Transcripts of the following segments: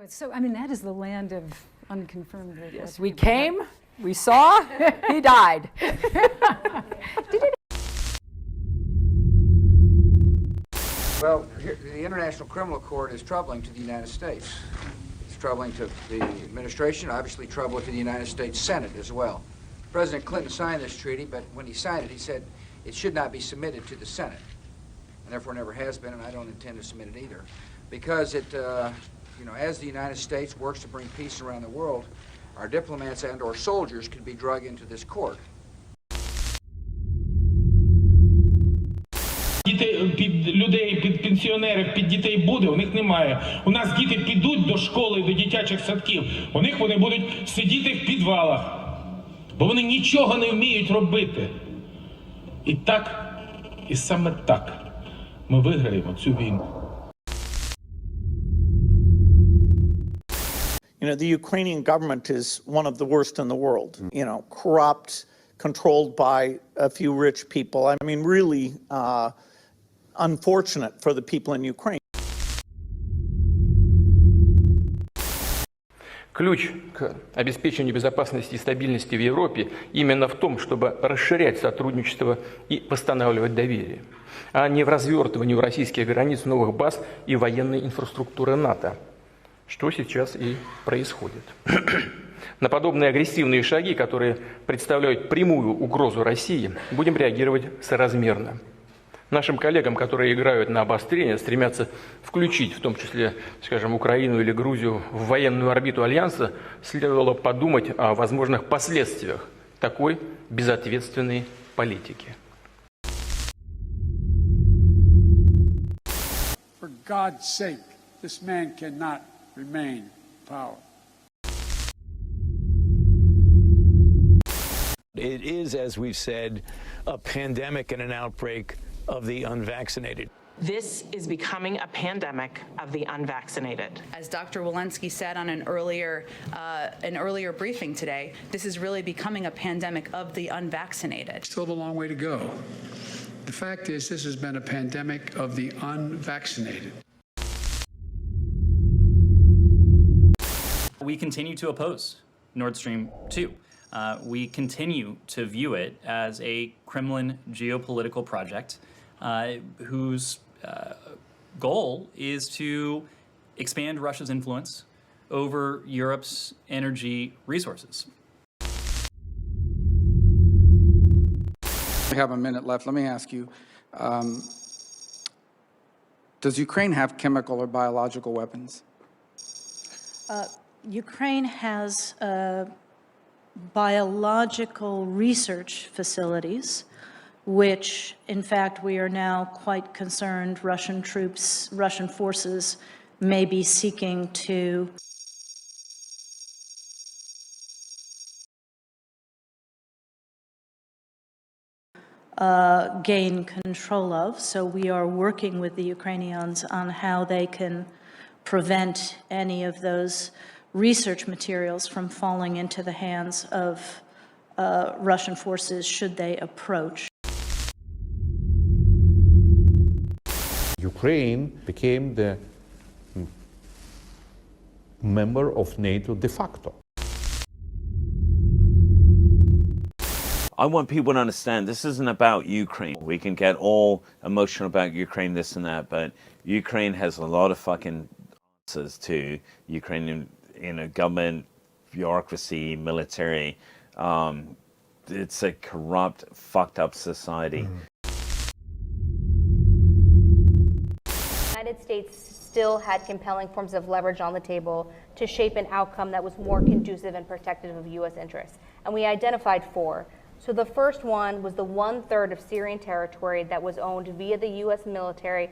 So, I mean, that is the land of unconfirmed reports. Yes, we came, we saw, he died. Well, the International Criminal Court is troubling to the United States. It's troubling to the administration, obviously troubling to the United States Senate as well. President Clinton signed this treaty, but when he signed it, he said it should not be submitted to the Senate, and therefore never has been, and I don't intend to submit it either, because it, as the United States works to bring peace around the world, our diplomats and/or soldiers could be drug into this court. Людей, під пенсіонерів, під дітей буде, у них немає. У нас діти підуть до школи, до дитячих садків, у них вони будуть сидіти в підвалах, бо вони нічого не вміють робити. І так, і саме так ми виграємо цю війну. You know, the Ukrainian government is one of the worst in the world. You know, corrupt, controlled by a few rich people. I mean, really unfortunate for the people in Ukraine. Ключ к обеспечению безопасности и стабильности в Европе именно в том, чтобы расширять сотрудничество и восстанавливать доверие, а не в развертывании у российских границ новых баз и военной инфраструктуры НАТО, что сейчас и происходит. На подобные агрессивные шаги, которые представляют прямую угрозу России, будем реагировать соразмерно. Нашим коллегам, которые играют на обострение, стремятся включить, в том числе, скажем, Украину или Грузию, в военную орбиту Альянса, следовало подумать о возможных последствиях такой безответственной политики. For God's sake, this man cannot remain in power. It is, as we've said, a pandemic and an outbreak of the unvaccinated. This is becoming a pandemic of the unvaccinated. As Dr. Walensky said on an earlier briefing today, this is really becoming a pandemic of the unvaccinated. Still a long way to go. The fact is, this has been a pandemic of the unvaccinated. We continue to oppose Nord Stream 2. We continue to view it as a Kremlin geopolitical project whose goal is to expand Russia's influence over Europe's energy resources. We have a minute left. Let me ask you, does Ukraine have chemical or biological weapons? Ukraine has biological research facilities, which, in fact, we are now quite concerned Russian forces may be seeking to gain control of. So we are working with the Ukrainians on how they can prevent any of those research materials from falling into the hands of Russian forces should they approach. Ukraine became the member of NATO de facto. I want people to understand this isn't about Ukraine. We can get all emotional about Ukraine, this and that, but Ukraine has a lot of fucking answers to Ukrainian government, bureaucracy, military. It's a corrupt, fucked up society. The United States still had compelling forms of leverage on the table to shape an outcome that was more conducive and protective of U.S. interests. And we identified 4. So the first one was the 1/3 of Syrian territory that was owned via the U.S. military.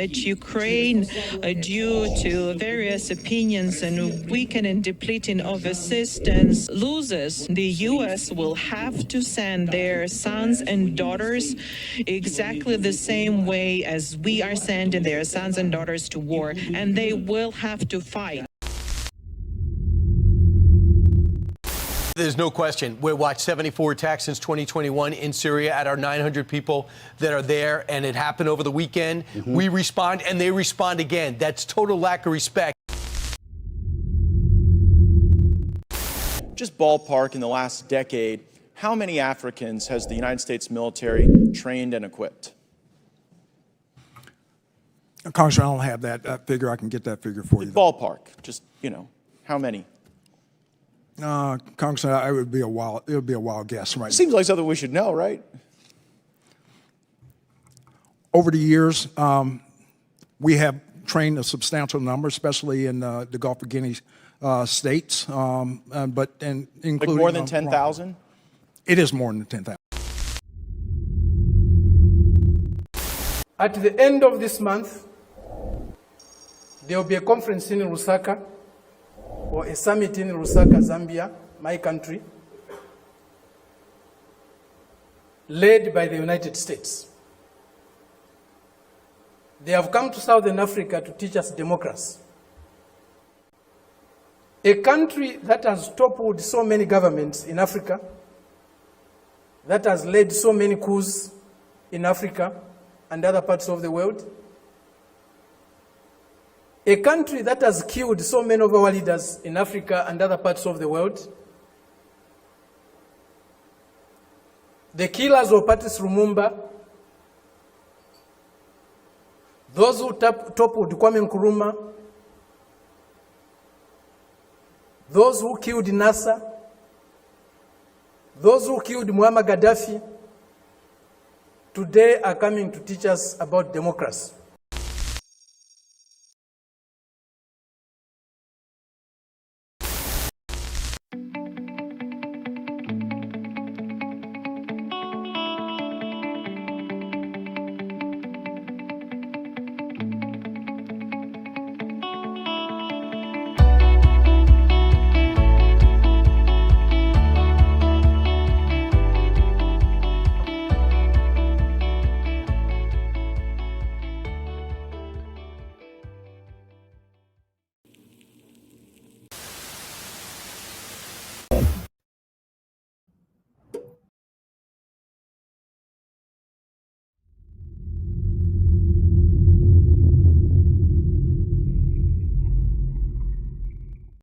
That Ukraine, due to various opinions and weakening and depleting of assistance, loses, the U.S. will have to send their sons and daughters exactly the same way as we are sending their sons and daughters to war, and they will have to fight. There's no question. We watched 74 attacks since 2021 in Syria at our 900 people that are there, and it happened over the weekend. We respond, and they respond again. That's total lack of respect. Just ballpark, in the last decade, how many Africans has the United States military trained and equipped? Congressman, I don't have that figure. I can get that figure for you. Ballpark, just, how many? Congressman, it would be a wild guess right now. Seems like something we should know, right? Over the years, we have trained a substantial number, especially in the Gulf of Guinea states, including like more than 10,000? It is more than 10,000. At the end of this month, there will be a conference in Lusaka, or a summit in Lusaka, Zambia, my country, led by the United States. They have come to Southern Africa to teach us democracy. A country that has toppled so many governments in Africa, that has led so many coups in Africa and other parts of the world, a country that has killed so many of our leaders in Africa and other parts of the world, the killers of Patrice Lumumba, those who toppled Kwame Nkrumah, those who killed Nasser, those who killed Muammar Gaddafi, today are coming to teach us about democracy.